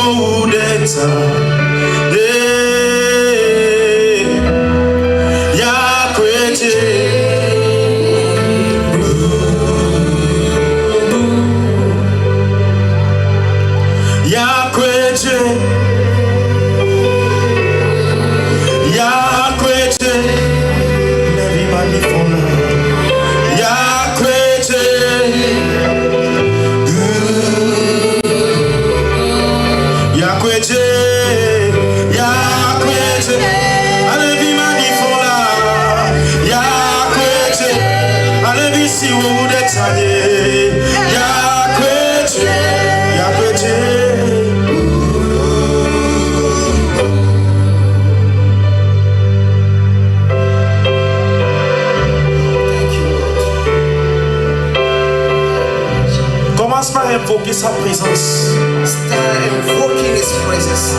udeta ya kwete ya kwete ya kwete everybody for now ya kwete ya kwete allez everybody for now ya kwete allez bisi wo de tanye ya kwete Commence par invoquer sa présence. Start invoking His presence.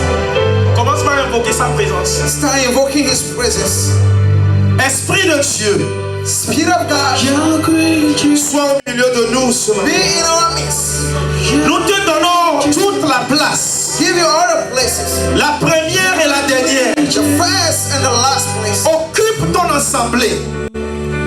Commence par invoquer sa présence. Start invoking His presence. Esprit de Dieu, Spirit of God, sois au milieu de nous ce be matin. in our midst. Nous te donnons toute la place. Give you all the places. La première et la dernière. The first and the last place. Occupe ton assemblée.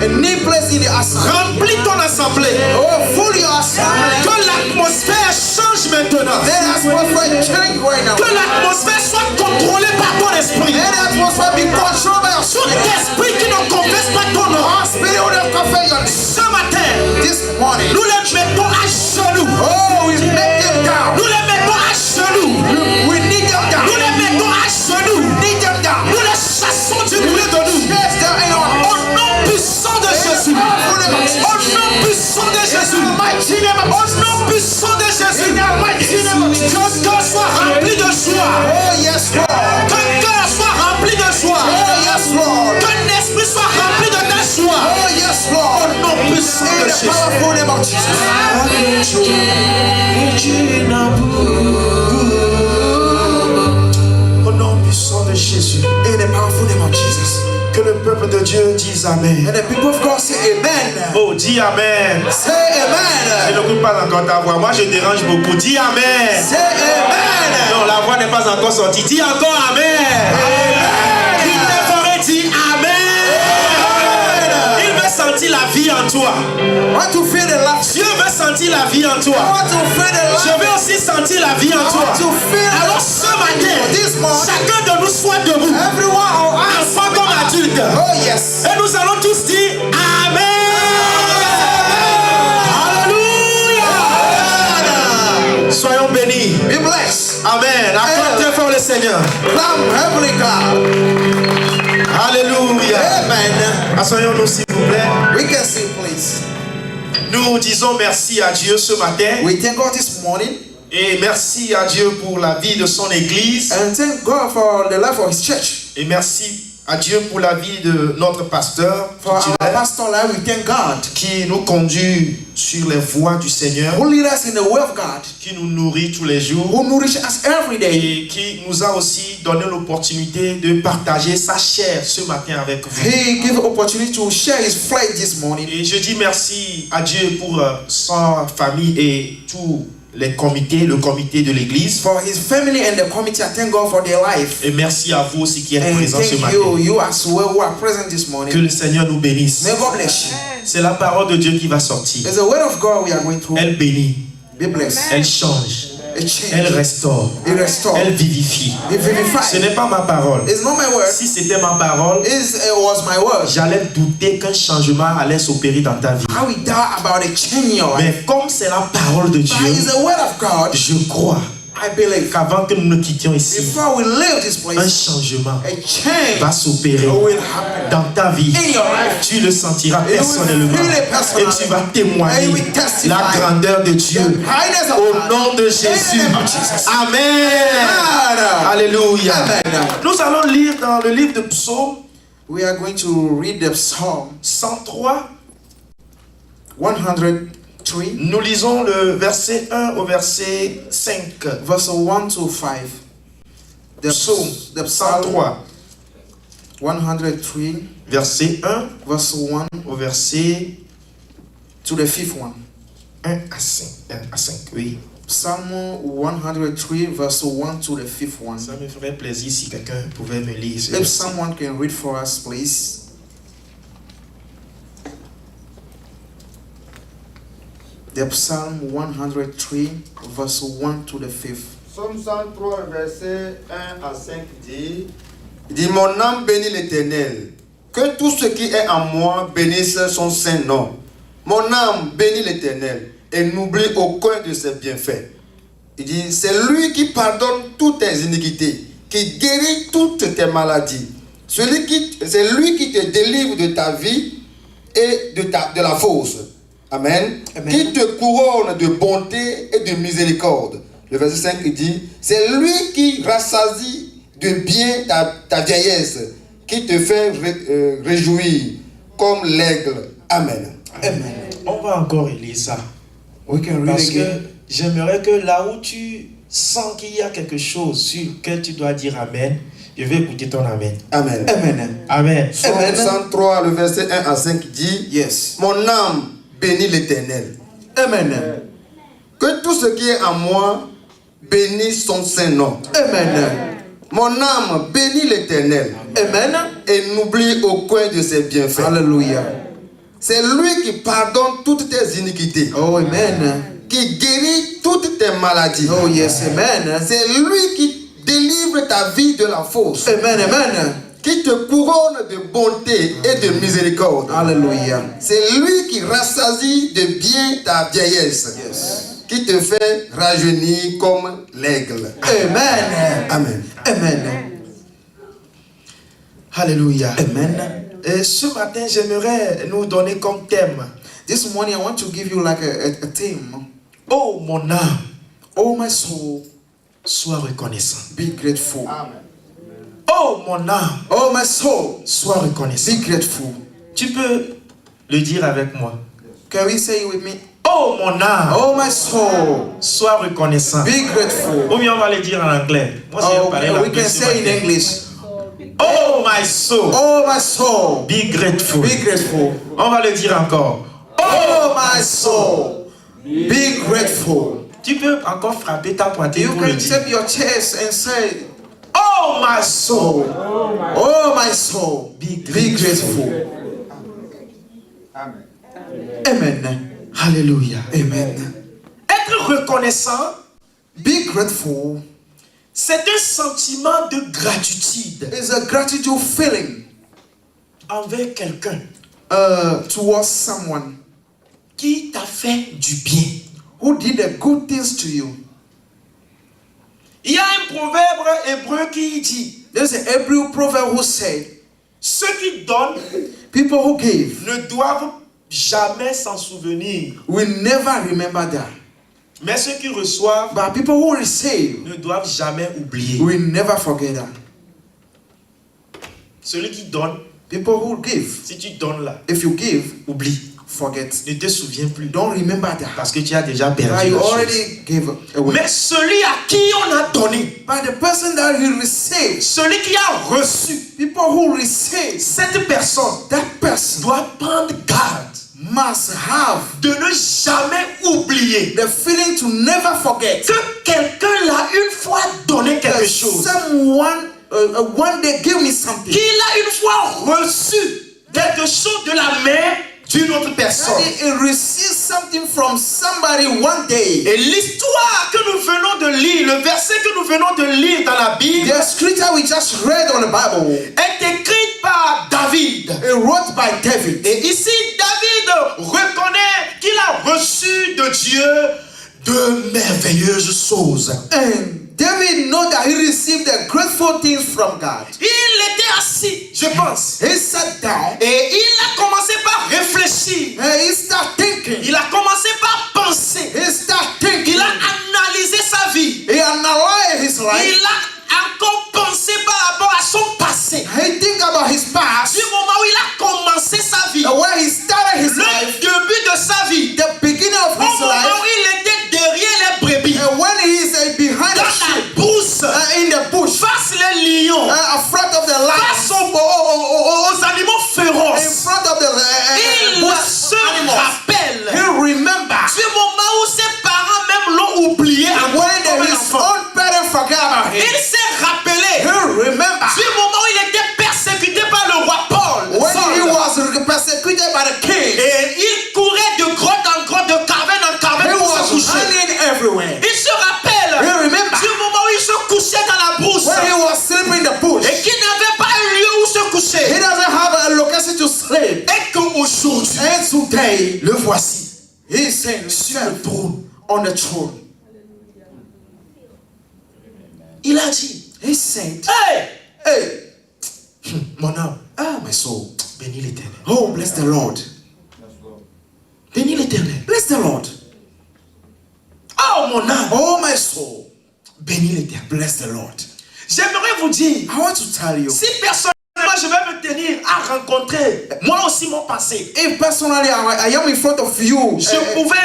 A new place in the assembly. Remplis ton assemblée. Oh, full your assembly. Que l'atmosphère change maintenant. Let the atmosphere change right now. Que l'atmosphère soit contrôlée par ton esprit. Let the atmosphere be controlled by your Tout spirit. esprit qui ne confesse pas ton nom. Our spirit will not confess your name. Ce matin, This morning, nous les mettons à genoux. oh, we make them down. Nous les mettons à genoux. We need them down. Nous les mettons à genoux. Need them down. Nous les chassons du milieu de nous. Yes, down in our Au nom puissant de Jésus. Au nom puissant de Jésus. Au nom puissant de Jésus. Que cœur soit rempli de joie. Oh, yes, Lord. Que cœur soit rempli de joie. Oh, yes, Lord. Que l'esprit soit rempli de ta joie. Oh, yes, Lord. Au nom puissant In de the Jésus. powerful name of Jesus. Au nom puissant de Jésus. In the powerful name of Jesus. Que le peuple de Dieu dise Amen. And the people of God say amen. Oh, dis Amen. Say Je amen. n'écoute pas encore ta voix. Moi, je dérange beaucoup. Dis Amen. Say amen. Non, la voix n'est pas encore sortie. Dis encore Amen. Il devrait dire Amen. Il veut sentir la vie en toi. Want to feel the life. Dieu veut sentir la vie en toi. Want to feel the Je life. veux aussi sentir la vie en toi. Want to feel Alors ce matin, this morning. chacun de nous soit debout. Everyone on us. Enfant comme adulte. Oh, yes. Et nous allons tous dire Amen. Alléluia. Soyons bénis. Be blessed. Amen. Acclame très fort le Seigneur. Come, heavenly God. Alléluia. Amen. Asseyons-nous s'il vous plaît. We can sing, please. Nous disons merci à Dieu ce matin. We thank God this morning. Et merci à Dieu pour la vie de son église. And thank God for the life of His church. Et merci à Dieu pour la vie de notre pasteur For our titulaire, pastor life, we thank God. qui nous conduit sur les voies du Seigneur, Who lead us in the way of God. qui nous nourrit tous les jours Who nourish us every day. et qui nous a aussi donné l'opportunité de partager sa chair ce matin avec vous. He gave opportunity to share His flight this morning. Et je dis merci à Dieu pour sa famille et tous les comités, le comité de l'église. For His family and the committee, I thank God for their life. Et merci à vous aussi qui êtes And présents ce thank matin. you as well who are present this Que morning. le Seigneur nous bénisse. May God bless you. C'est la parole de Dieu qui va sortir. There's a word of God we are going through. Elle bénit, Be blessed. elle change, It elle changes. restaure, It restores. elle vivifie. It Ce vivifies. n'est pas ma parole. It's not my word. Si c'était ma parole, It was my word. j'allais douter qu'un changement allait s'opérer dans ta vie. I will doubt about a change in your life. Mais comme c'est la parole de But Dieu, it's the word of God. je crois I believe. qu'avant que nous ne quittions ici, Before we leave this un place, changement a change va s'opérer will happen dans ta vie. in your life. Tu le sentiras You will personnellement feel it et personally. tu vas And témoigner you will testify la grandeur de the Dieu kindness of au God. nom de In the Jésus. name of Jesus. Amen. Amen. Alléluia. Amen. Nous allons lire dans le livre de Psaume We are going to read the Psalm 103. 103, Nous lisons le verset 1 au verset 5. verse 1 to 5. The Psaume the Psalm 103, 103, verset 1 verse 1 au verset to the 5th one. 1 à 5. 1 à 5, oui. Psalm 103, verse 1 to the 5th one. Ça me ferait plaisir si quelqu'un pouvait me lire ce If verset. someone can read for us, please. The Psalm 103, verse 1 to the 5th. Psaume 103, verset 1 à 5 dit, mon âme bénit l'Éternel, que tout ce qui est en moi bénisse son saint nom. Mon âme bénit l'Éternel et n'oublie aucun de ses bienfaits. Il dit, c'est lui qui pardonne toutes tes iniquités, qui guérit toutes tes maladies. C'est lui qui te délivre de ta vie et de la fausse. Amen. Amen. Qui te couronne de bonté et de miséricorde. Le verset 5 dit, c'est lui qui rassasie de bien ta vieillesse, qui te fait réjouir comme l'aigle. Amen. Amen. On va encore lire ça. We can read Parce que again. j'aimerais que là où tu sens qu'il y a quelque chose sur lequel tu dois dire Amen, je vais écouter ton Amen. Amen. Amen. Amen. Psaume Amen. 103, le verset 1 à 5 dit, Yes. mon âme bénit l'Éternel. Amen. Que tout ce qui est en moi bénisse son saint nom. Amen. Mon âme bénit l'Éternel Amen. et n'oublie aucun de ses bienfaits. Hallelujah. C'est lui qui pardonne toutes tes iniquités, Oh, amen. qui guérit toutes tes maladies. Oh, yes. Amen. C'est lui qui délivre ta vie de la fausse, Amen. Amen. qui te couronne de bonté et de miséricorde. Hallelujah. C'est lui qui rassasie de bien ta vieillesse, Yes. qui te fait rajeunir comme l'aigle. Amen. Amen. Amen. Alléluia. Amen. Et ce matin, j'aimerais nous donner comme thème, This morning I want to give you like a theme. oh mon âme, Oh, my soul, sois reconnaissant. be grateful. Oh mon âme, Oh, my soul, sois reconnaissant. be grateful. Tu peux le dire avec moi. Can we say it with me? Oh mon âme, Oh, my soul, sois reconnaissant. be grateful. Ou bien on va le dire en anglais. Moi, si Oh, je parlais we l'anglais can ce say in matin. English. Oh my soul, Oh, my soul, be grateful. be grateful. On va le dire encore. Oh, my soul, be grateful. Tu peux encore frapper ta poitrine You pour le can dire. tap your chest and say, Oh my soul, oh, my soul, be be grateful. Amen. Alléluia. Amen. Être reconnaissant, Be grateful c'est un sentiment de gratitude is a gratitude feeling envers quelqu'un towards someone qui t'a fait du bien. who did the good things to you. Il y a un proverbe hébreu qui dit, There's an Hebrew proverb who said, ceux qui donnent people who give ne doivent jamais s'en souvenir, will never remember that. mais ceux qui reçoivent But people who receive ne doivent jamais oublier. will never forget that. Celui qui donne, People who give, si tu donnes là, if you give, oublie. forget. Ne te souviens plus. Don't remember that. Parce que tu as déjà perdu But you la chose. already gave away. Mais celui à qui on a donné, But the person that he receives, celui qui a reçu, people who receive, cette personne that person doit prendre garde must have de ne jamais oublier the feeling to never forget que quelqu'un l'a une fois donné quelque that chose. someone one day gave me something. Qu'il a une fois reçu quelque chose de la main d'une autre personne. That he received something from somebody one day. Et l'histoire que nous venons de lire, le verset que nous venons de lire dans la Bible, The scripture we just read on the Bible est écrite par David. wrote by David. Et ici, David reconnaît qu'il a reçu de Dieu de merveilleuses choses. And David know that he received the grateful things from God. Il était assis, je pense, He sat down et il a commencé par réfléchir. and he started thinking. Il a commencé par penser. He started thinking. Il a analysé sa vie. He analyzed his life. Il a encore pensé par rapport à son passé. He think about his past. Du moment où il a commencé sa vie, And when he started his le life, début de sa vie, the beginning of au his moment life, où il était derrière les brebis, and when he is behind dans the la sheep, brousse, in the bush, face les lions, in front of the face lions, aux animaux in féroces, front of the il bush se animals, rappelle he remembers du moment où ses parents même l'ont oublié. Le voici. He is saying sur le trône, on the throne. Il a dit, He said, hey, hey, mon âme, my soul, bénis l'Éternel. oh, bless the Lord. Bénis l'Éternel. Bless the Lord. Oh, mon âme, Oh, my soul, bénis l'Éternel. bless the Lord. J'aimerais vous dire, I want to tell you, si personnellement je vais me tenir à rencontrer moi aussi mon passé, if personally I am in front of you,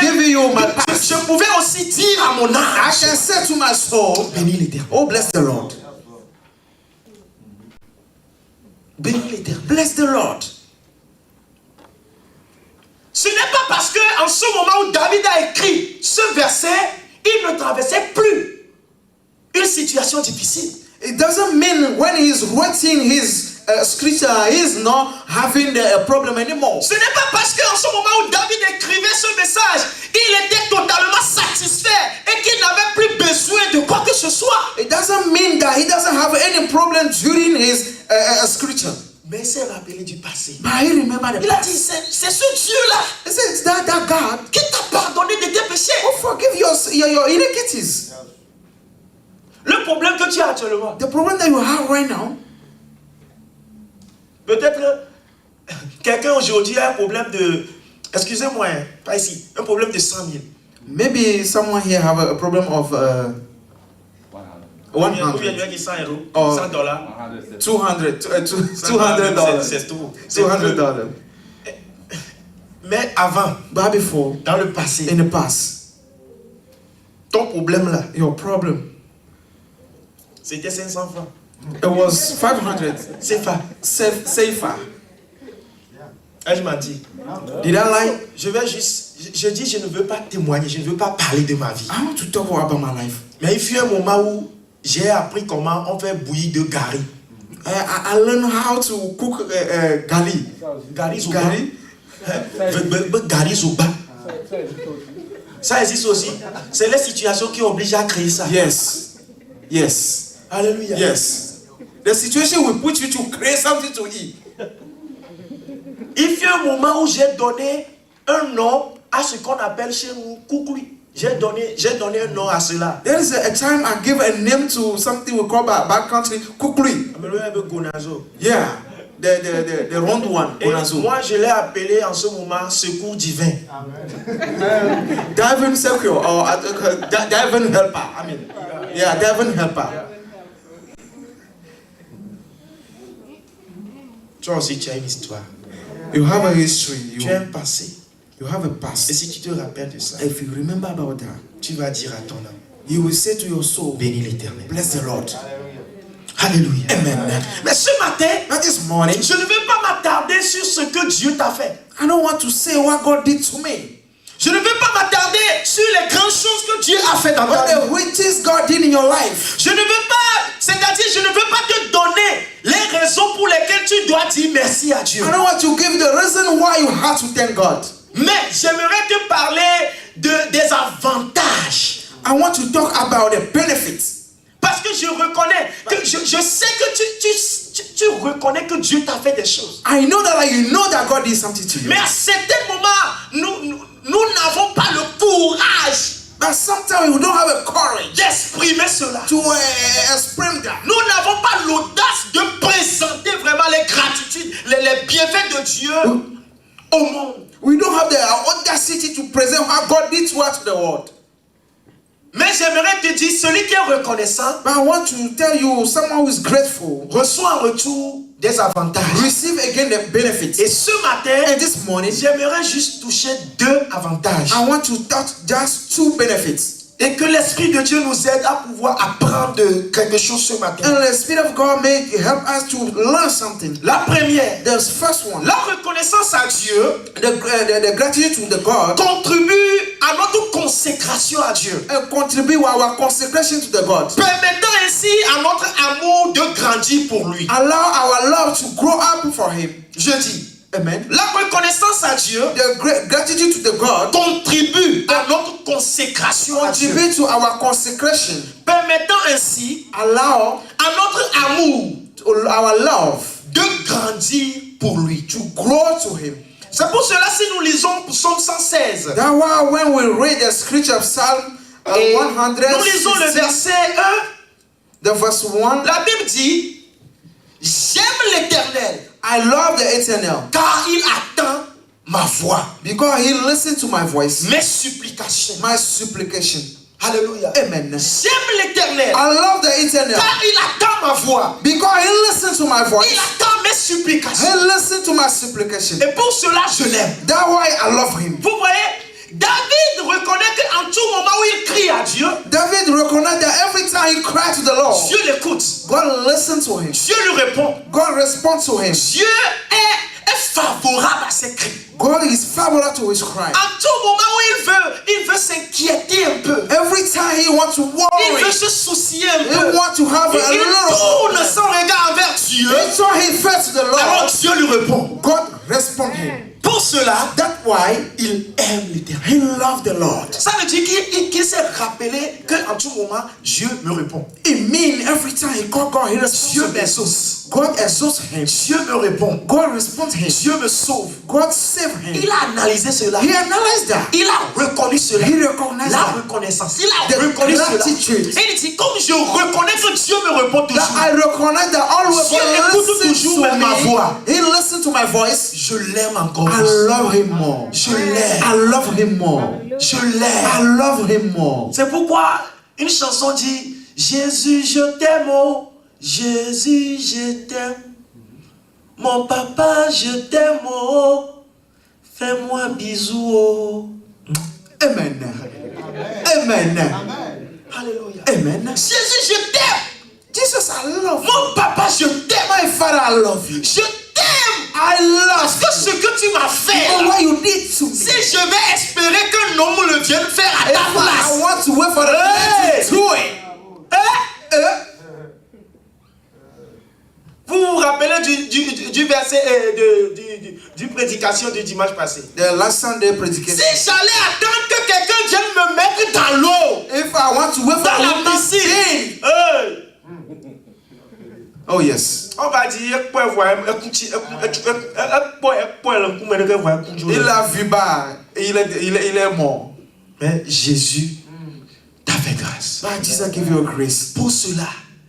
giving you my past, je pouvais aussi dire à mon I âme, can say to my soul, bénis l'Éternel. oh, bless the Lord. Bénis l'Éternel. Bless the Lord. Ce n'est pas parce que en ce moment où David a écrit ce verset, il ne traversait plus une situation difficile. It doesn't mean when he's writing his scripture, he's not having a problem anymore. Ce n'est pas parce qu'en ce moment où David écrivait ce message, il était totalement satisfait et qu'il n'avait plus besoin de quoi que ce soit. It doesn't mean that he doesn't have any problem during his scripture. Mais il s'est rappelé du passé. But he remembered the Il a past. dit, c'est ce Dieu-là He said, it's that God qui t'a pardonné de tes péchés. who forgive your iniquities. Le problème que tu as actuellement, The problem that you have right now, peut-être quelqu'un aujourd'hui a un problème de, excusez-moi, pas ici, un problème de 100 000. maybe someone here have a problem of Ou bien 100, il y a qui 100 euros, Oh. 100 dollars. $200. C'est tout. $200. Mais avant, But before, dans le passé, in the past, ton problème là, your problem, c'était 500 francs. it was 500 C'est pas. safer. Elle m'a dit, Did I lie? je dis, je ne veux pas témoigner, je ne veux pas parler de ma vie. I want to talk about my life. Mais il fut un moment où j'ai appris comment on fait bouillir de gari. I learned how to cook gali. Gari Zoba. Gari? Gari Zoba. Ça existe aussi. C'est les situations qui obligent à créer ça. Yes. Yes. Alléluia. Yes. The situation will put you to create something to eat. Il fut un moment où j'ai donné un nom à ce qu'on appelle chez nous koukoui. J'ai donné un nom à cela. There is a time I give a name to something we call back country kukri. Yeah. The round one. Et moi je l'ai appelé en ce moment secours divin. Divine secure or divine helper. I mean, yeah, divine helper. Toi aussi tu as une histoire. You have a history. Tu as un passé. You have a Et past. si tu te rappelles de ça, If you remember about that, tu vas dire à ton âme, you will say to your soul, bénis l'Éternel. bless the Lord. Alléluia. Amen. Mais ce matin, Not this morning. je ne veux pas m'attarder sur ce que Dieu t'a fait. I don't want to say what God did to me. Je ne veux pas m'attarder sur les grandes choses que Dieu a fait dans ta What vie. the riches God did in your life. Je ne veux pas, c'est-à-dire je ne veux pas te donner les raisons pour lesquelles tu dois dire merci à Dieu. I don't want to give the reason why you have to thank God. Mais j'aimerais te parler des avantages. I want to talk about the benefits. Parce que je reconnais, que je sais que tu reconnais que Dieu t'a fait des choses. I know that you know that God did something to you. Mais à certains moments, nous n'avons pas le courage But sometimes we don't have a courage d'exprimer cela. to explain that. Nous n'avons pas l'audace de présenter vraiment les gratitudes, les bienfaits de Dieu au monde. We don't have the audacity to present how God did to us to the world. Mais j'aimerais te dire, celui qui est reconnaissant But I want to tell you, someone who is grateful reçoit en retour des avantages. receive again the benefits. Et ce matin, And this morning, j'aimerais juste toucher deux avantages. I want to touch just two benefits. Et que l'Esprit de Dieu nous aide à pouvoir apprendre quelque chose ce matin. And the Spirit of God may help us to learn something. La première, The first one, la reconnaissance à Dieu the gratitude to the God, contribue à notre consécration à Dieu, contribute our consecration to the God. permettant ainsi à notre amour de grandir pour lui. Allow our love to grow up for Him. Je dis, Amen. la reconnaissance à Dieu The gratitude to the God contribue à notre consécration à Dieu, contribute to our consecration. permettant ainsi Allow à notre amour our love de grandir pour lui. to grow to Him. C'est pour cela si nous lisons Psaume 116. That's why when we read the scripture of Psalm Et nous lisons le 116, verset 1. the verse 1, La Bible dit, j'aime l'Éternel I love the Eternal car il attend ma voix, because he listened to my voice, mes supplications. my supplication. Alléluia. Amen. J'aime l'Éternel I love the Eternal car il attend ma voix. because he listened to my Il voice. attend mes supplications. He listened to my supplication. Et pour cela, je l'aime. That's why I love him. Vous voyez, David reconnaît qu'en tout moment où il crie à Dieu, David recognized that every time he cried to the Lord, Dieu l'écoute. God listened to him. Dieu lui répond. God responds to him. Dieu est favorable à ses cris. God is favorable to his cry. En tout moment où il veut s'inquiéter un peu. Every time he wants to Il worry, veut se soucier un he peu. wants to have a Il little. tourne son regard vers Dieu. Each time he fell to the Alors Lord, Dieu lui répond. God responds him. Pour cela, That's why il aime l'Éternel. he loved the Lord. Ça veut dire qu'il s'est rappelé qu'en tout moment, Dieu me répond. It means every time he called God, he Dieu responds. m'exauce. God exalts him. Dieu me répond. God responds him. Dieu me sauve. God saved him. Il a analysé cela. He analyzed that. Il a reconnu cela. He recognized La that. reconnaissance. Il a The reconnu cela. gratitude. Et il dit, comme je reconnais que Dieu me répond That toujours, I recognize that always Dieu God écoute listens toujours to même ma me. voix. He listens to my voice. je l'aime encore I plus. love him more. Je l'aime. I love him more. Je I l'aime. love him more. C'est pourquoi une chanson dit, Jésus, je t'aime, oh. Jésus, je t'aime. Mon papa, je t'aime, oh. Fais-moi bisous, oh. Amen. Amen. Alléluia. Amen. Jésus, je t'aime. Jesus, I love you. Mon papa, je t'aime. My Father, I love you. Je t'aime. I Parce love que ce que tu m'as fait, you. là, What you did to me. si je vais espérer que l'homme le vienne faire à If ta I place. want to wait for the Hey! man to do it. Vous vous rappelez du verset du prédication du dimanche passé. The last Sunday predication. Si j'allais attendre que quelqu'un vienne me mettre dans l'eau, If I want to wait for dans la the man to piscine, sin. hey, Oh yes. on va dire, Il a vu bas. Il est mort. mais Jésus t'a fait grâce. But Jesus give you a grace. Pour cela,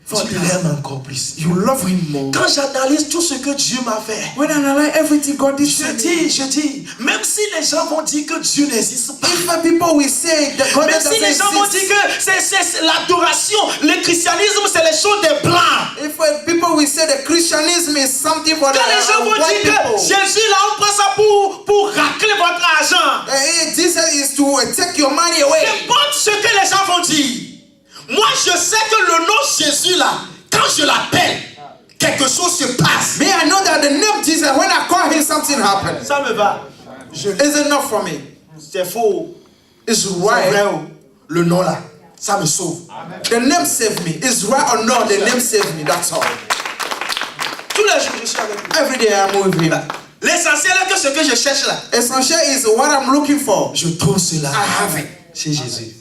tu l'aimes encore plus. You love him more. Quand j'analyse tout ce que Dieu m'a fait, When I analyze everything God did to me, je dis, même si les gens vont dire que Dieu n'existe pas, if people will say that God même doesn't si les gens vont dire exist, que c'est l'adoration, le christianisme, c'est les choses des blancs. if people will say that Christianism is something for the Quand les gens vont white dire que people, Jésus, là, on prend ça pour racler votre argent. Jesus is to take your money away. Qu'importe ce que les gens vont dire. Moi, je sais que le nom Jésus, là, quand je l'appelle, quelque chose se passe. Me, I know that the name Jesus, when I call him, something happens. Ça me va. It's enough for me. C'est faux. It's C'est right. vrai, oh. Le nom, là, ça me sauve. The name saved me. It's right or not, the name saved me. That's all. Tous les jours, je suis avec lui. Every day I'm with him. L'essentiel est que ce que je cherche là, Essential is what I'm looking for. je trouve cela I have it. chez Jésus.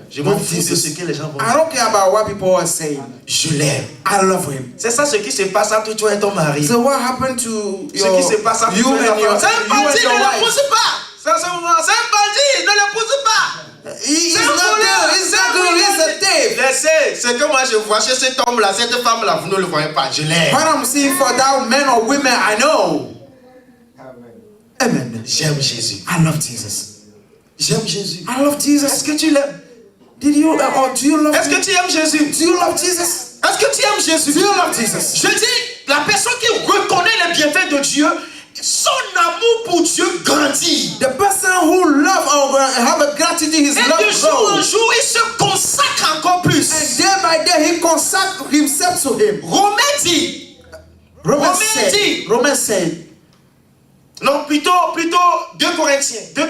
Je m'en fous de ce que les gens vont I dire. don't care about what people are saying. Je l'aime. I love him. C'est ça ce qui se passe entre toi et ton mari. So what happened to Ce qui se passe entre you toi et ta and your, femme. C'est un you and bandit, your ne wife? l'épouse pas. C'est un bandit, ne l'épouse pas. He's C'est un not voleur, good. He's c'est not un good. He's a voleur. thief. Laissez, ce que moi je vois chez cet homme-là, cette femme-là, vous ne le voyez pas. Je l'aime. What I'm seeing for that man or women, I know. Amen. J'aime Jésus. I love Jesus. J'aime Jésus. I love Jesus. Est-ce que tu l'aimes? Did you or do you love? Est-ce que tu aimes Jésus? Do you love Jesus? Est-ce que tu aimes Jésus? Do you love Jesus? Je dis, la personne qui reconnaît les bienfaits de Dieu, son amour pour Dieu grandit. The person who love or have a gratitude, his Et love de jour en grows. jour, il se consacre encore plus. And day by day, he consacres himself to him. Romain dit, Romans said, non, plutôt 2 Corinthiens 7. 2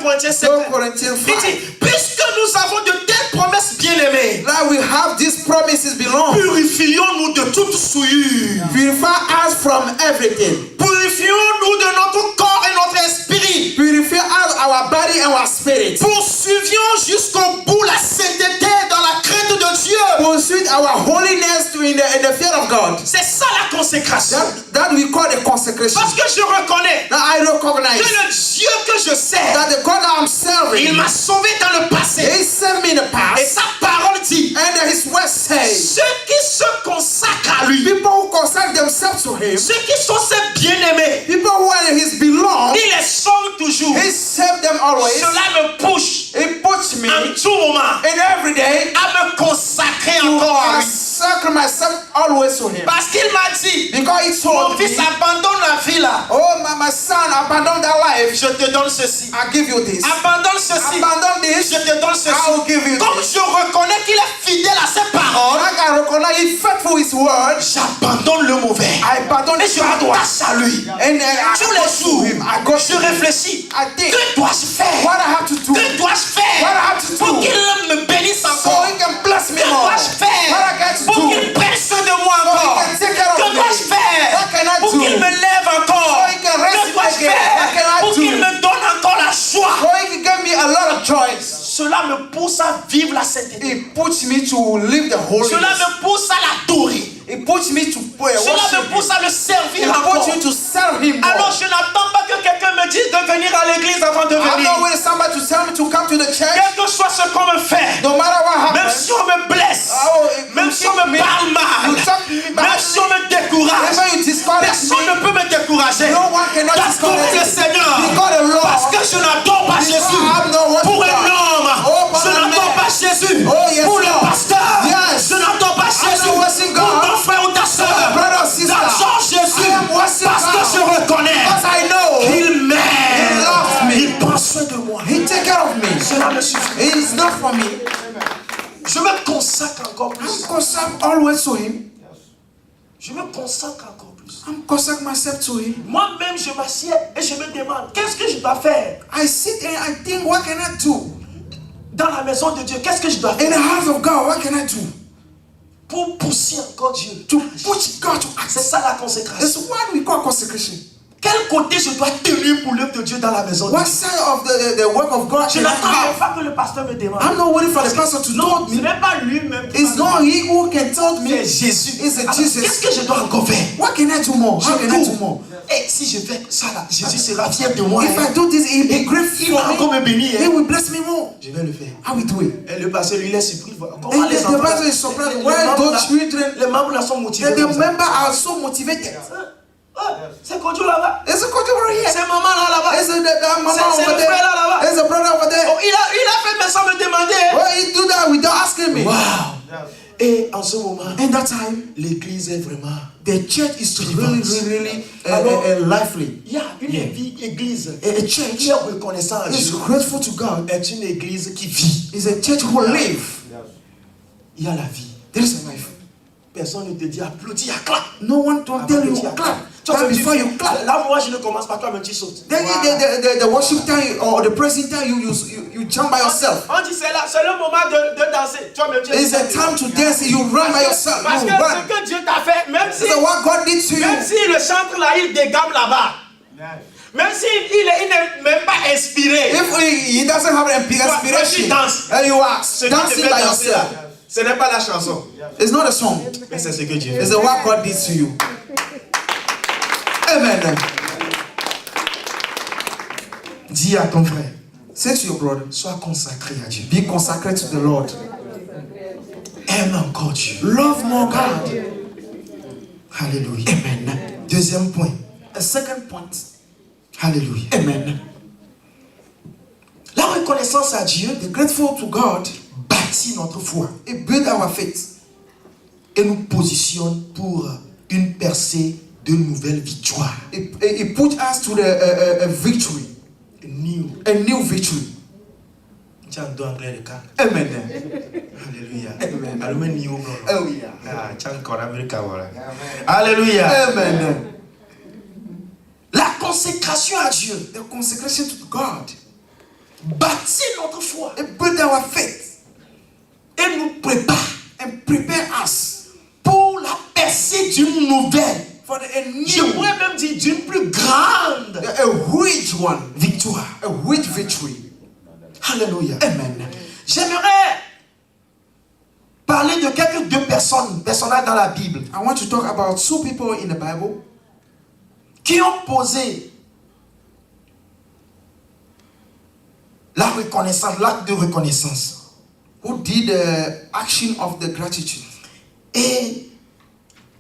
Corinthians Il 5. dit, puisque nous avons de telles promesses bien-aimées, Now we have these promises belong. purifions-nous de toute souillure. Purify us from everything. Purifions-nous de notre corps et notre esprit. Purify us, our body and our spirit. Poursuivions jusqu'au bout la sainteté dans la crainte de Dieu. Pursue our holiness in the fear of God. C'est ça la consécration. That we call the consecration. consecration. Parce que je reconnais Now I recognize que le Dieu que je sers, that the God I'm serving, il m'a sauvé dans le passé. He sent me in the Et past, sa parole dit, and His word says, ceux qui se consacrent à lui, people who consecrate themselves to Him, ceux qui sont ses bien-aimés, people who are His belong, il les sauve toujours. He saved them always. Cela me push He puts me en tout moment in every day à me consacrer to encore à lui. consecrate myself always to Him. Parce qu'il m'a dit, Because He mon told me, fils, abandonne la vie là. oh my son, abandon that life. Je te donne ceci. I give you this. Abandonne ceci. Abandon this. Je te donne I ceci. will give you Comme this. je reconnais qu'il est fidèle à ses paroles, Like I recognize He's faithful His word, j'abandonne le mauvais. I abandon Et the je bad one. m'attache à lui. And I Tous go les to jours, Him. I go je to Him. réfléchis. I think Que dois-je faire? what I have to do Que dois-je faire What I have to pour do qu'il me bénisse so encore? He can bless me Que more. dois-je faire What I got to pour do qu'il prenne soin de moi so He encore? can take care of Que me. dois-je faire What can I pour do qu'il me lève encore? so He can raise Que me dois-je again? What can faire I pour do qu'il me donne encore la joie? so He can give me a lot of joys? Cela me pousse à vivre la sainteté. He puts me to live the holiness. Cela me pousse à l'adorer. He puts me to pray, Cela worship me pousse à le He servir puts encore. me to serve Him more. Alors je n'attends pas que quelqu'un me dise de venir à l'église avant de I'm venir. not waiting somebody to tell me to come to the church. Quel que soit ce qu'on me fait, No matter what même happens, si on me blesse, même si on me parle mal, you talk me même bad, si on me décourage, even you discourage personne me, ne peut me décourager. no one cannot D'adorer le discourage me. Seigneur, Because the Lord, parce que je n'adore pas Jésus I'm not what pour you un are. homme, Oh, je for a n'adore man. pas Jésus Oh, yes, pour le Lord. pasteur, Yes. je n'adore pas Jésus not worshiping pour God. ton frère ou ta soeur. brother or sister. J'adore Jésus I am worshiping parce que God. je reconnais Because I know qu'il m'aime, He loves me. il prend soin de moi. He take care of me. Cela me suffit. It is not for me. Je me consacre encore I'm plus. consecrated always to Him. Je me consacre encore plus. I'm consecrating myself to Him. Moi-même, je m'assieds et je me demande, qu'est-ce que je dois faire I sit and I think, what can I do? dans la maison de Dieu? Qu'est-ce que je dois In the faire house of God, what can I do? pour pousser encore Dieu? To push God to C'est act. ça la consécration. It's what we call consecration. Quel côté je dois tenir pour l'œuvre de Dieu dans la maison de What Dieu? side of the work of God Je can I n'attends même have? pas que le pasteur me demande. I'm not waiting for the pastor to Non, tell ce me. n'est pas lui-même qui It's va not me He who can tell dire. me. C'est Jésus. It's Alors, Jesus. qu'est-ce que je dois encore faire? What can I do more? How can I do more? Et si je fais ça là, Jésus sera fier de moi. If I do this, He'll be grateful Il va for encore me. me bénir. He will bless me more. Je vais le faire. I will do it. Et le pasteur, lui, il est surpris. Comment And les the enfants, pastor is surprised. les Why membres those là- children, les membres là sont motivés. the comme ça. members are so motivated. C'est Kodjo là-bas. There's a coach over here. C'est maman là-bas. There's a mama C'est over le frère there. là-bas. There's a brother over Oh, there. il a fait mais sans me demander. Why he do that without asking me? Wow. Et en ce moment, In that time, l'église est vraiment. the church is really Alors, lively. Il y a une vie église A qui church est reconnaissant à is Dieu. grateful to God. Est une église qui vit. It's a church who live. Il y a la vie. There is a life. Personne ne te dit applaudis, clap. No one don't tell you clap. Clap before you clap. Là, moi, je ne commence pas, toi, même tu sautes. Then the worship time or the praising time, you jump by yourself. On dit c'est le moment de danser. Toi, même tu It's a time to dance. You run by yourself. Parce que You run. ce que Dieu t'a fait, même si, This is what God did to you. même si le chantre là, il dégamme là-bas. Même s'il n'est même pas inspiré. If he doesn't have an inspiration, danse. and you are Ce qui te dancing fait by danser yourself, là, ce n'est pas la chanson. it's not a song. Mais c'est ce que Dieu fait. It's what God did to you. Amen. Dis à ton frère, Say to your brother, sois consacré à Dieu. be consecrated to the Lord. Aime encore Dieu. Love more God. Alléluia. Amen. Deuxième point. A second point. Alléluia. Amen. La reconnaissance à Dieu The grateful to God, bâtit notre foi it builds our faith et nous positionne pour une percée de nouvelles victoires. It puts us to the victory, a new victory. Tiens, dois anglais le cas. Amen. Alléluia. Amen. Allume ni au nom. Oh yeah. Ah, tiens encore Américain voilà. Alléluia. Amen. La consécration à Dieu The consecration to God, bâtit notre foi it builds our faith et nous prépare and prepare us pour la percée d'une nouvelle. for a Je new, pourrais même dire d'une plus grande a huge one, victoire. a huge victory. Alléluia. Amen. J'aimerais parler de personnages dans la Bible I want to talk about two people in the Bible qui ont posé la reconnaissance, l'acte de reconnaissance. Who did the action of the gratitude. Et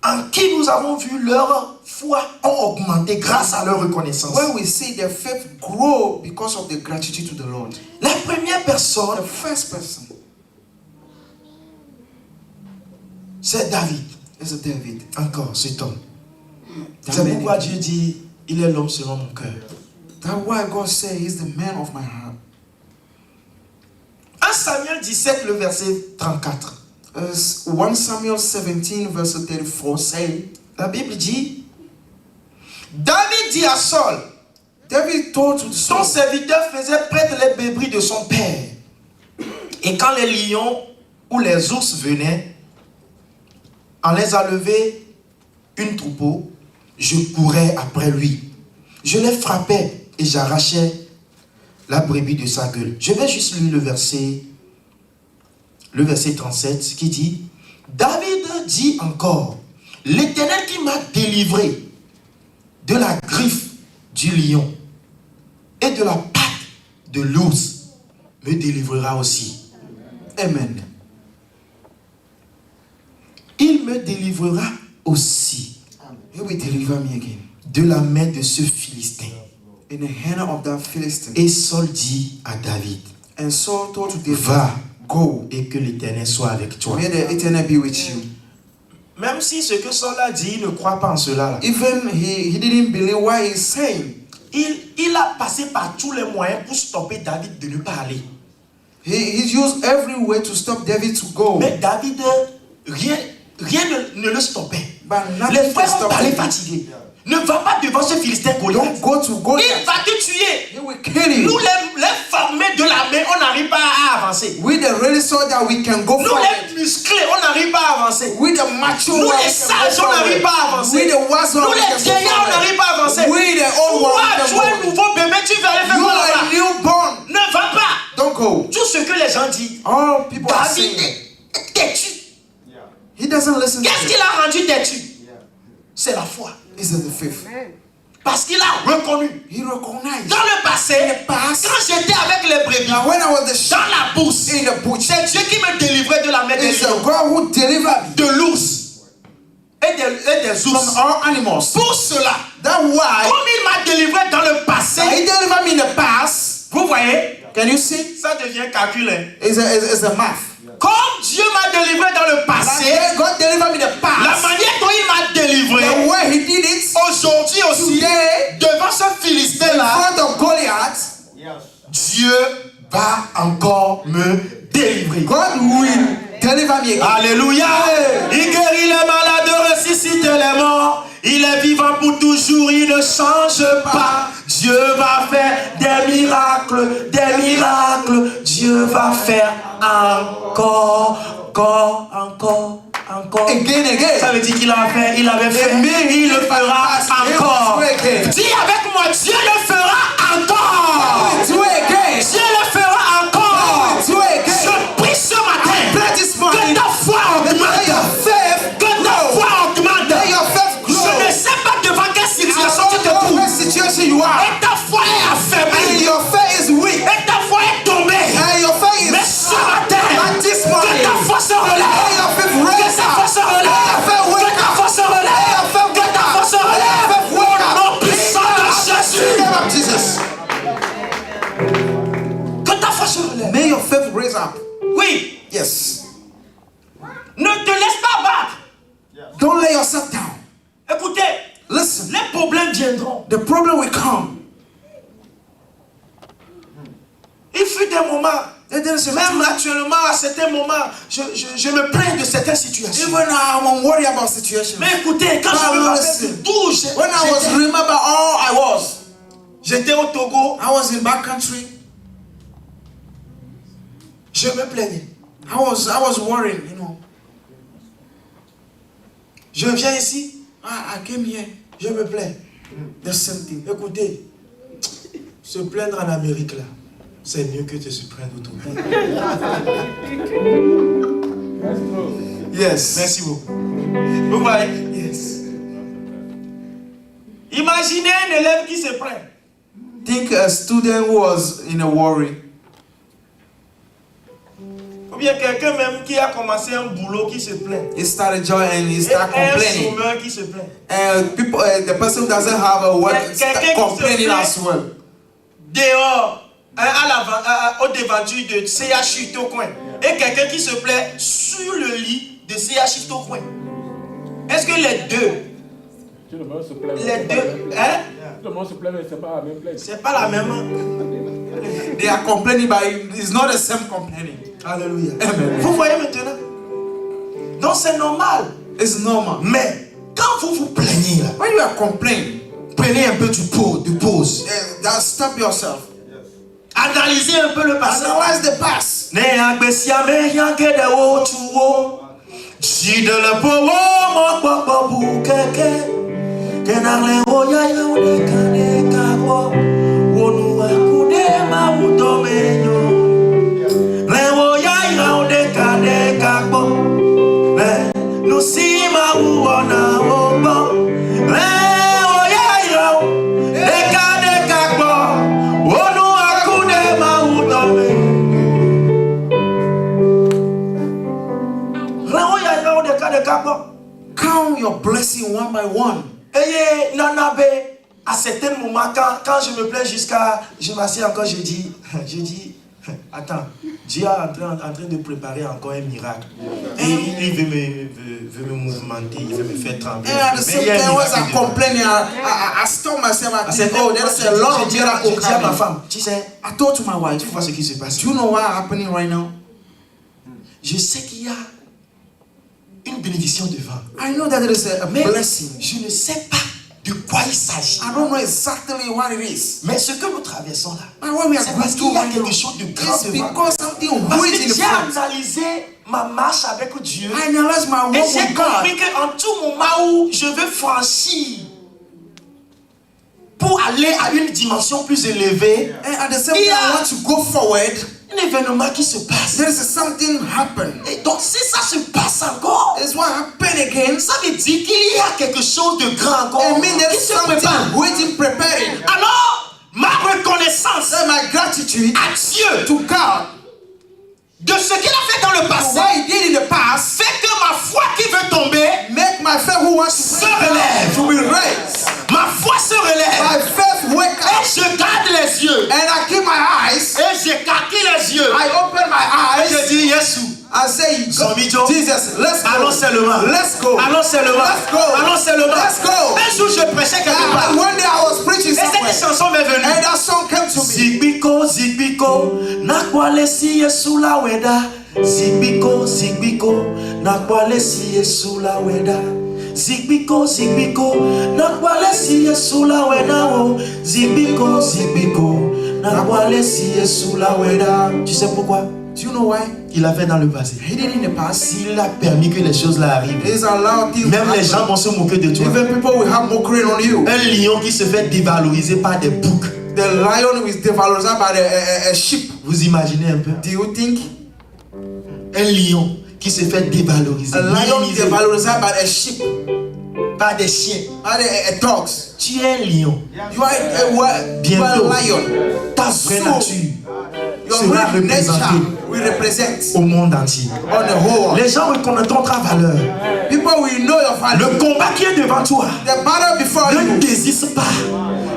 en qui nous avons vu leur foi ont augmenté grâce à leur reconnaissance. When we see their faith grow because of the gratitude to the Lord. La première personne, The first person c'est David. is David. Encore cet homme. C'est pourquoi Dieu dit, il est l'homme selon mon cœur. That's why God said he's the man of my heart. 1 Samuel 17, le verset 34. 1 Samuel 17 verse 34 say, La Bible dit, David dit à Saul, David told to son Saul, serviteur faisait prêtre les bébris de son père. Et quand les lions ou les ours venaient, en les a levés une troupeau, je courais après lui. Je les frappais et j'arrachais la brebis de sa gueule. Je vais juste lire le verset 37 qui dit, David dit encore, l'Éternel qui m'a délivré de la griffe du lion et de la patte de l'ours me délivrera aussi. Amen. Il me délivrera aussi He will deliver me again de la main de ce Philistin. in the hand of that Philistine. Et Saul dit à David, And Saul told to David, va go, et que l'Éternel soit avec toi. may the Eternal be with you. Même si ce que Saul a dit, il ne croit pas en cela. Là. Even he didn't believe what he's saying. Il a passé par tous les moyens pour stopper David de ne pas aller. He used every way to stop David to go. Mais David, rien ne le stoppait. But nothing Les frères can ont stop parlé David. fatigués. Ne va pas devant ce Philistin Goliath. Don't go to Il Goliath. va te tuer. He will kill you. Nous, les formés de l'armée, on n'arrive pas à avancer. With the ready soldier, we can go Nous, forward. les musclés, on n'arrive pas à avancer. With the macho Nous, one, les we can sages, go on n'arrive forward. pas à avancer. With the wise one, Nous, we les can go vieillards, on forward. n'arrive pas à avancer. With the old one, Toi, we tu es can un go. nouveau bébé, tu vas aller faire You quoi are a là-bas? newborn. Ne va pas. Don't go. Tout ce que les gens disent, All people are David saying. est têtu. He doesn't listen to Qu'est-ce it. qu'il a rendu têtu? C'est la foi. It's the faith. Parce qu'il a reconnu. He recognized. Dans le passé, quand j'étais avec les brebis, Now when I was the sheep dans la bourse, in the bush, c'est Dieu qui me délivrait de la main des it's the lions, God who delivered me de l'ours et des from ours. all animals. Pour cela, That's why comme il m'a délivré dans le passé, he delivered me in the past. vous voyez, Can you see? ça devient calcul. Hein. It's a math. Comme Dieu m'a délivré dans le passé, Like God delivered me in the la past. manière dont il m'a délivré, The way he did it aujourd'hui aussi, today devant ce in Philistin-là, front of Goliath, Dieu va encore me délivrer. God will deliver me again. Alléluia. Il guérit les malades, ressuscite les morts. Il est vivant pour toujours, il ne change pas. Dieu va faire des miracles, des miracles. Dieu va faire encore. Again. Ça veut dire qu'il a fait, il avait fait, mais il le fera encore. Dis avec moi, Dieu le fera encore. Do it again. Dieu le fera encore. Do it again. Je prie ce matin Pray this que morning. ta foi Let augmente. your faith Que ta grow. foi augmente. Let your faith grow. Je ne sais pas devant quelle situation I tu te don't know trouves. what situation you are. Et ta foi est And affaiblie. your faith is weak. Et ta foi est tombée. And your faith Mais is ce matin, But this que morning, ta foi se let relève. your faith Que raise ta foi up. se relève. Que ta foi se relève. Que ta foi se relève. Au nom puissant de Jésus. Name of Jesus. Que ta foi se relève. May your faith raise up. Oui. Yes. Ne te laisse pas battre. Don't lay yourself down. Écoutez, Listen. les problèmes viendront. The problem will come. Il fut des moments, And there is a même time, actuellement, à certains moments, je me plains de certaines situations. even now I'm worried about situations. Mais écoutez, quand je me rappelle d'où When I was remember all I was, j'étais au Togo, I was in back country. je me plaignais. I was worried, you know. Je viens ici, I came here. je me plains. The same thing. Écoutez, se plaindre en Amérique là, c'est mieux que de se plaindre au Togo. Yes. Merci beaucoup. Vous voyez? Yes. Imaginez Imaginez un élève qui se plaint. Think a student who was in a worry. Ou bien quelqu'un même qui a commencé un boulot qui se plaint. He started joy and he started Un complaining. chômeur qui se plaint. And people, the person who doesn't have a work Quelqu'un qui complaining se plaint. as well. Dehors, au devanture de CHU au coin. Et quelqu'un qui se plaît sur le lit de CHU au coin. Est-ce que les deux, Tout le monde se plaint. les deux, hein? Tout le monde se plaint, mais c'est pas la même place. C'est pas la même. They are complaining, but it's not the same complaining. Alléluia. Amen. Vous voyez maintenant? Donc c'est normal. It's normal. Mais quand vous vous plaignez là, When you are complaining, prenez un peu de pause. just stop yourself. Analysez un peu le passé. Analyze the past. Ne agbesia me yange de wo tuwo. Jidele po wo mo popo bukeke. Kenarle wo ya ya de kane kabo. Wonu akude ma wuto menyo. Le wo ya ya de kane kabo. Le no si ma wuona obo. Le wo ya ya de kane kabo. Wonu akude ma wuto menyo. Count your blessing one by one. Et nanabe, à certains moments, quand je me plains jusqu'à, je m'assieds encore, je dis, attends, Dieu est en train de préparer encore un miracle. Et il veut me mouvementer, il veut me faire trembler. And at the same time, as I complaining, I stop myself. I think, oh, there's a lot of miracle Je dis à ma coming. femme, tu sais, I told to my wife, tu vois ce qui se passe. do you know what's happening right now? Je sais qu'il y a une bénédiction devant. I know that there is a Mais blessing. je ne sais pas de quoi il s'agit. I don't know exactly what it is. Mais ce que nous traversons là, But what we are c'est going parce through qu'il y a right now quelque chose de grand is devant. because something Parce great que in the j'ai front. analysé ma marche avec Dieu. I analyze my Et walk j'ai with God. compris qu'en tout moment où je veux franchir pour aller à une dimension plus élevée, And at the same time, I want to go forward. un événement qui se passe. There is something happen. Et donc si ça se passe encore, It's what happened again. ça veut dire qu'il y a quelque chose de grand encore It means qui there's se prépare. something waiting, preparing. Alors, ma reconnaissance So my gratitude à Dieu to God de ce qu'il a fait dans le for passé what He did in the past fait que ma foi qui veut tomber make my faith who wants se to relève. to be raised. Ma foi se relève. My faith wake Et up je garde les yeux. and I keep my eyes. Et j'écarquille les yeux. I open my Et je eyes. dis, Yesu, I say, Zombito, Jesus, let's go. allons seulement. Let's go. Allons seulement. Let's go. Allons seulement. Let's go. Un jour, je prêchais quelque part. And one day I was preaching Et cette somewhere, chanson m'est venue. and that song came to me. Zigbiko, Zigbiko, nakwalesi Yesu la weda. Zigbiko, Zigbiko, nakwalesi Yesu la weda. Zigbiko, Zigbiko, nakwalesi Yesu la weda. Oh, Zigbiko, Zigbiko, nakwalesi Yesu la weda. Tu sais pourquoi? Do you know why? Il a fait dans le passé. He did it in the past. S'il a permis que les choses là arrivent, He's allowed things to même les gens happen. vont se moquer de toi. Even people will have mockery on you. Un lion qui se fait dévaloriser par des boucs. The lion is devoured by a sheep. Vous imaginez un peu? Do you think Un lion qui se fait dévaloriser, a lion is minimiser devoured by a sheep? par des chiens. By the dogs. Tu es un lion. You are you are a lion. Ta vraie nature Your sera real nature représentée will represent au monde entier. on the whole. Les gens reconnaîtront ta valeur. People will know your value. Le combat qui est devant toi, The battle before ne you. désiste pas.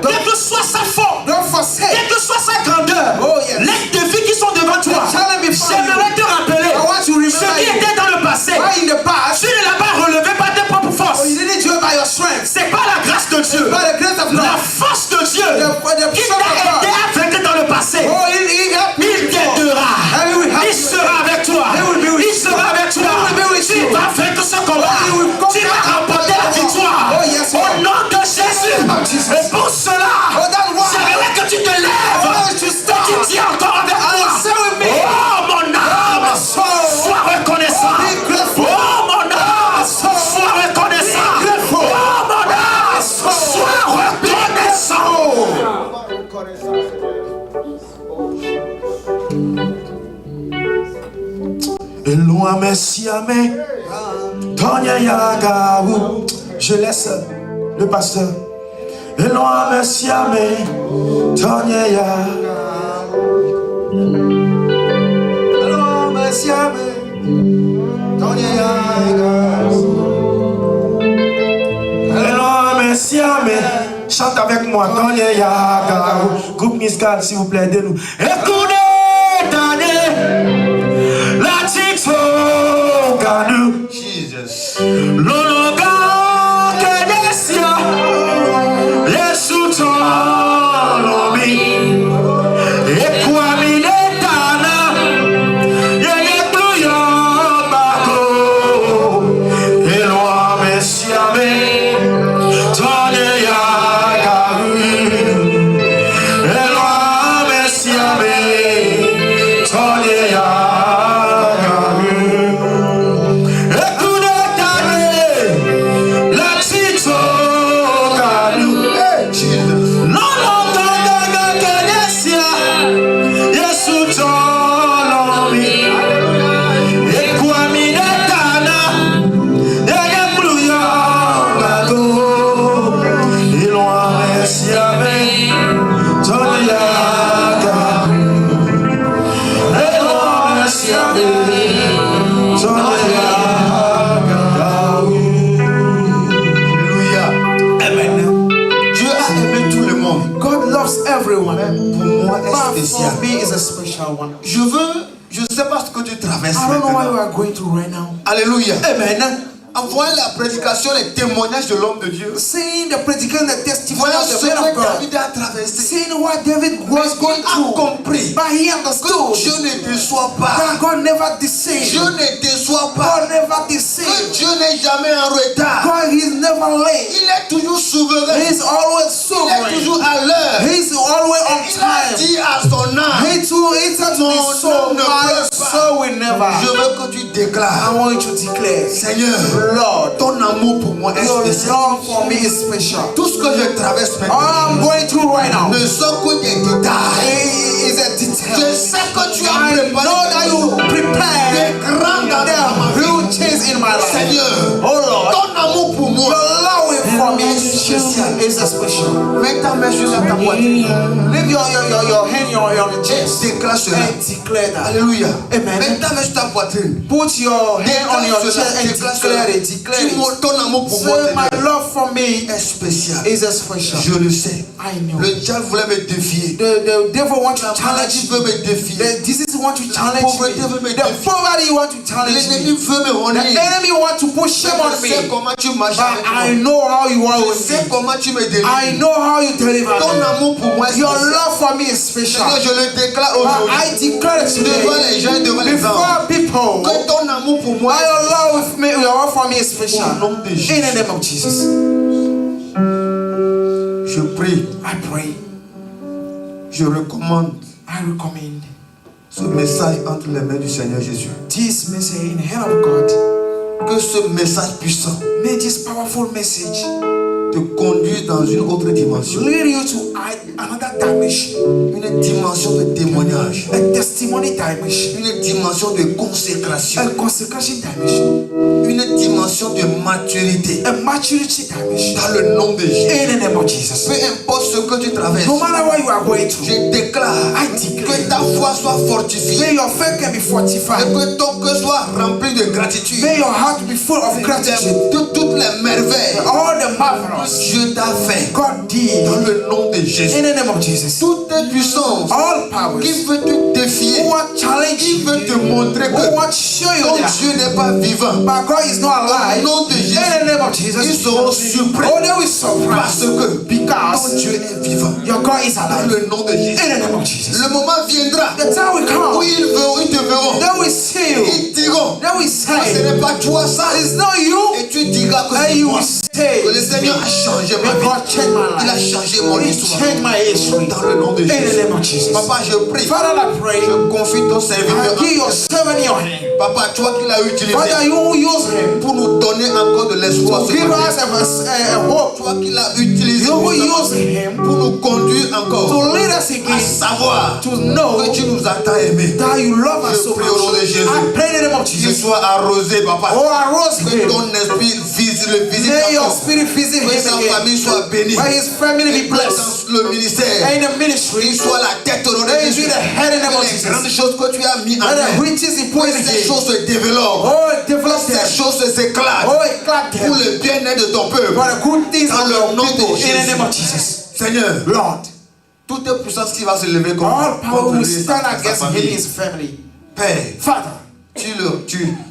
Quelle que soit sa forme, Don't forsake. quelle que soit sa grandeur, Oh, yes. les défis qui sont devant toi, The challenge before j'aimerais te rappeler I want to remember ce qui you. était dans le passé. Why in the past? Tu ne l'as pas relevé par tes propres Oh, forces. you didn't do it by your strength. C'est pas la grâce de Dieu, By the grace of la God. force de Dieu The qui Son t'a of God. aidé à vaincre dans le passé. Oh, he helped me Il before. t'aidera. And he will help Il you. sera avec toi. He will be with Il you. sera avec toi. He will be with Tu you. vas vaincre ce combat. He will conquer Tu vas remporter la victoire. Oh, yes, Au Lord. nom de Jésus. Oh, Jesus. Et pour cela, Oh, that's why. j'aimerais que tu te lèves. Oh, to start. Et tu dis encore avec moi. say with me. Oh mon âme, my soul. sois reconnaissant. Be grateful. Oh mon âme, soul. sois reconnaissant. Be grateful. Oh mon âme, soul. sois reconnaissant. Loin merci amen. Je laisse le pasteur. Eloi Messiame, Tonya. Eloi Messiame, Tonya. Eloi Messiame, chante avec moi, Tonya. Groupe musical, s'il vous plaît, aidez-nous. Écoutez, Tonya, la Tixo, Ganu. Jesus. L'ologa, Kenesia. Je ne sais pas ce que tu traverses. I don't know what you are going through right now. Alléluia. Amen. Voyez la prédication, les témoignages de l'homme de Dieu. Seeing the predication, the testimony Voyez of ce the man of que God. David a traversé. Seeing what David was going Il a through. compris But he que understood Dieu ne déçoit pas. that God never deceived. Dieu ne déçoit pas. God never Que deceived. Dieu n'est jamais en retard. God is never late. Il est toujours souverain. He is always Il est sovereign. toujours à l'heure. He is always on Il a time. dit à son âme, He said to Mon his soul, âme ne my pleure pas. soul will never. je veux que tu I déclares, want you to declare, Seigneur, Lord, ton amour pour moi est your spécial. love for me is special. Tout ce que je traverse All maintenant I'm going through right now ne sont que des détails. is a Je detail. sais que tu as I know préparé that des you choses. prepare Des grands dans ma the vie. real change in my life. Seigneur, Oh Lord, ton amour pour moi. your love for me is a special. Mets ta main sur ta poitrine. Leave your hand on your chest Déclare cela. and declare that. Alléluia. Amen. Mets ta main sur ta poitrine. Put your hand on your Déclare chest cela. and Déclare declare cela. it. Declare it. Ton amour pour moi, Say, my Seigneur, love for me est spécial. is a special. Je le sais. I know. Le diable voulait me défier. The devil wants to La challenge maladie you. veut me défier. The disease want to challenge pauvreté me. veut me The défier. poverty want to challenge L'ennemi me. veut me The renier. enemy want to put shame on Je me. sais comment tu marches But avec I moi. know how you are Je with sais me. comment tu me I délivres. know how you deliver Ton me. amour pour moi est Your spécial. love for me is special. Seigneur, je le déclare But aujourd'hui. I declare it Devant les today gens et devant les hommes. before people. Que ton amour pour moi Why est your love with me, your love for me is Au special. nom de Jésus. In the name of Jesus, Je prie, I pray, je recommande I recommend ce message entre les mains du Seigneur Jésus. this message in the hand of God. Que ce message puissant May this powerful message te conduise dans une autre dimension. lead you to another dimension, Une dimension de témoignage. a testimony dimension, Une dimension de consécration. a consecration dimension, Une dimension de maturité. a maturity dimension. Dans le nom de Jésus. In the name of Jesus. Peu importe ce que tu traverses. No matter what you are going through, Je déclare I declare que ta foi soit may fortifiée. your faith can be Et fortified. que ton cœur soit rempli de gratitude. May your heart be full of gratitude. De toutes les merveilles All the marvelous que Dieu t'a fait. God did. Dans le nom de Jésus. In the name of Jesus. Toute puissance All powers qui veut te défier, who want challenge qui you, veut te montrer who que want to show you ton that Dieu n'est pas vivant. but God is not alive. Au nom de Jésus, In the name of ils Jesus. seront surpris Oh, they will parce surprise que because ton Dieu est vivant. your God is Dans alive. le nom de Jésus. In the name of Jesus. Le moment viendra The time will où come. ils te verront. They will see you. Ils diront, They will ce say, n'est pas toi ça. it's not you. Et tu diras que And c'est you moi. will say, Que le Seigneur a changé ma may vie. God change my Il a life. changé mon He histoire. changed my history. Dans le nom de In the Jésus. name of Jesus. Papa, je prie. Father, I pray. Je confie ton serviteur. I give your servant in your hand. Papa, toi qui l'as utilisé Father, you will use him pour nous donner encore de l'espoir. to ce give matin. us a hope. Toi qui l'as utilisé You will use him pour nous conduire encore to lead us à again, savoir to know que tu nous as tant aimés. that you love us Je so prie au nom de much. Jésus. I pray in the name of Qu'il Jesus. soit arrosé, papa. Oh, arose Que him. ton esprit visite May your encore. spirit visit Que him sa again. famille soit bénie. May his family be blessed. Dans le ministère, And in the ministry, qu'il soit la tête au nom de may he Jésus. be the head in the name of Que les grandes Jesus. choses que tu as mis en Let the œuvre, riches he put in que ces him. choses se développent. Oh, develop Ces them. choses s'éclatent Oh, it clapped pour him. le bien-être de ton peuple. For the good things Dans of le your nom de people. In the Jésus. name of Jesus. Seigneur, Lord, toute puissance qui va se lever all contre power will lui et stand sa against him and famille. his family. Père, Father,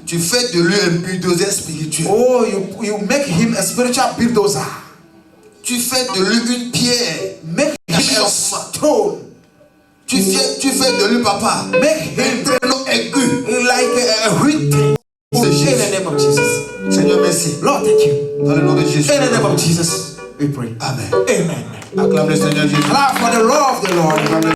tu fais de lui un bulldozer spirituel. oh, you make him a spiritual bulldozer. Tu fais de lui une pierre. Make him a stone. Tu fais de lui, papa, Make un him traîneau aigu. like a wheat. In the name of Jesus. Seigneur, merci. Lord, thank you. Dans le nom de Jésus. In the name of Jesus, we pray. Amen. Amen. Acclame le Seigneur Jésus. Clap for the law of the Lord.